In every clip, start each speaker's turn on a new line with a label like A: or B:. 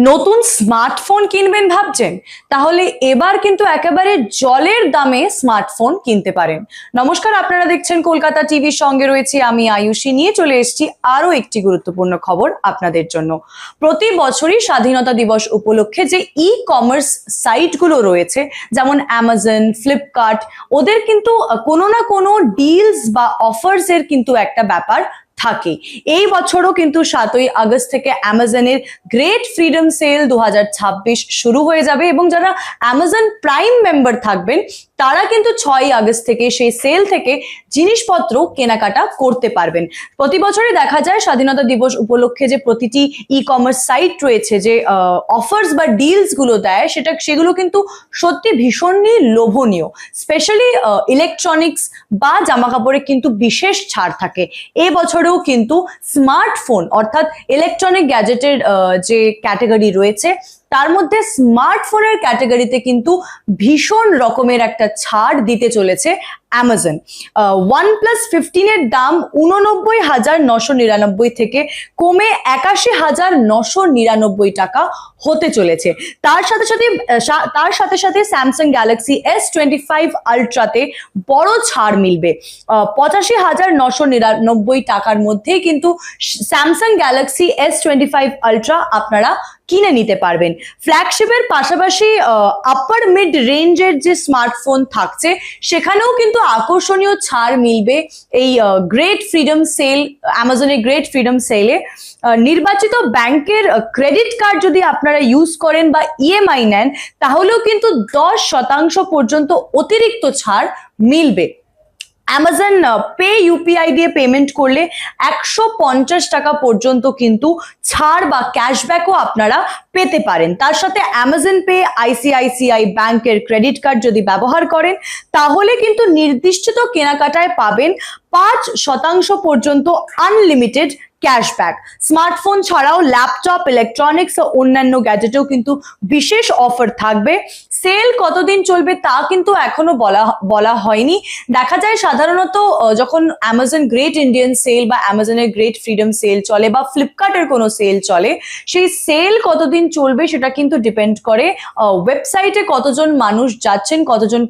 A: নতুন স্মার্টফোন কিনবেন ভাবছেন? তাহলে এবার কিন্তু একেবারে জলের দামে স্মার্টফোন কিনতে পারেন। নমস্কার, আপনারা দেখছেন কলকাতা টিভির সঙ্গে রয়েছি আমি আয়ুষী। নিয়ে চলে এসেছি আরো একটি গুরুত্বপূর্ণ খবর আপনাদের জন্য। প্রতি বছরই স্বাধীনতা দিবস উপলক্ষে যে ই কমার্স সাইটগুলো রয়েছে, যেমন অ্যামাজন, ফ্লিপকার্ট, ওদের কিন্তু কোনো না কোনো ডিলস বা অফার্স এর কিন্তু একটা ব্যাপার থাকে। এই বছরও কিন্তু 7ই আগস্ট থেকে অ্যামাজনের গ্রেট ফ্রিডম সেল 2026 শুরু হয়ে যাবে, এবং যারা অ্যামাজন প্রাইম মেম্বার থাকবেন তারা কিন্তু 6ই আগস্ট থেকে সেই সেল থেকে জিনিসপত্র কেনাকাটা করতে পারবেন। প্রতি বছরই দেখা যায় স্বাধীনতা দিবস উপলক্ষে যে প্রতিটি ই কমার্স সাইট রয়েছে যে অফার্স বা ডিলস গুলো দেয়, সেগুলো কিন্তু সত্যি ভীষণই লোভনীয়। স্পেশালি ইলেকট্রনিক্স বা জামা কাপড়ে কিন্তু বিশেষ ছাড় থাকে। এবছরেও কিন্তু স্মার্টফোন অর্থাৎ ইলেকট্রনিক গ্যাজেটের যে ক্যাটাগরি রয়েছে তার মধ্যে স্মার্টফোনের ক্যাটাগরিতে কিন্তু ভীষণ রকমের একটা ছাড় দিতে চলেছে অ্যামাজন। OnePlus 15 এর দাম 89,999 থেকে কমে 81,999 টাকা হতে চলেছে। তার সাথে সাথে স্যামসাং গ্যালাক্সি S25 আলট্রাতে বড় ছাড় মিলবে। 85,999 টাকার মধ্যেই কিন্তু স্যামসাং গ্যালাক্সি S25 আলট্রা আপনারা কিনে নিতে পারবেন। ফ্ল্যাগশিপের পাশাপাশি আপার মিড রেঞ্জের যে স্মার্টফোন থাকছে সেখানেও কিন্তু আকর্ষণীয় ছাড় মিলবে এই গ্রেট ফ্রিডম সেল, অ্যামাজনের গ্রেট ফ্রিডম সেলে। নির্বাচিত ব্যাংকের ক্রেডিট কার্ড যদি আপনারা ইউজ করেন বা ইএমআই নেন, তাহলেও কিন্তু 10% পর্যন্ত অতিরিক্ত ছাড় মিলবে। অ্যামাজন পে ইউপিআই দিয়ে পেমেন্ট করলে 150 টাকা পর্যন্ত কিন্তু ছাড় বা ক্যাশব্যাকও আপনারা পেতে পারেন। তার সাথে অ্যামাজন পে আইসিআইসিআই ব্যাংকের ক্রেডিট কার্ড যদি ব্যবহার করেন তাহলে কিন্তু নির্দিষ্ট কেনাকাটায় পাবেন 5% পর্যন্ত আনলিমিটেড ক্যাশব্যাক। স্মার্টফোন ছাড়াও ল্যাপটপ, ইলেকট্রনিক্স ও অন্যান্য গ্যাজেটেও কিন্তু বিশেষ অফার থাকবে। সেল কতদিন চলবে তা কিন্তু এখনো বলা হয়নি। দেখা যায় সাধারণত যখন অ্যামাজন গ্রেট ইন্ডিয়ান সেল বা অ্যামাজনের গ্রেট ফ্রিডম সেল চলে বা ফ্লিপকার্টের কোনো সেল চলে, সেই সেল কতদিন চলবে সেটা কিন্তু ডিপেন্ড করে ওয়েবসাইটে কতজন মানুষ যাচ্ছেন, কতজন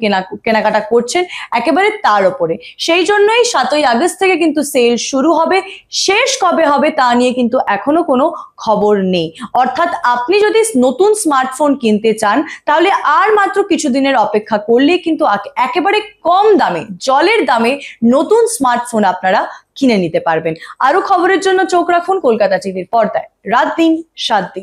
A: কেনাকাটা করছেন, একেবারে তার উপরে। সেই জন্যই 7ই আগস্ট থেকে কিন্তু সেল শুরু হবে। শেষ কবে হবে তা নিয়ে কিন্তু এখনো কোনো খবর নেই। অর্থাৎ আপনি যদি নতুন স্মার্টফোন কিনতে চান তাহলে আর মাত্র কিছুদিনের অপেক্ষা করলে কিন্তু একেবারে কম দামে, জলের দামে নতুন স্মার্টফোন আপনারা কিনে নিতে পারবেন। আরো খবরের জন্য চোখ রাখুন কলকাতা টিভির পর্দায়। রাত দিন 7 দিন।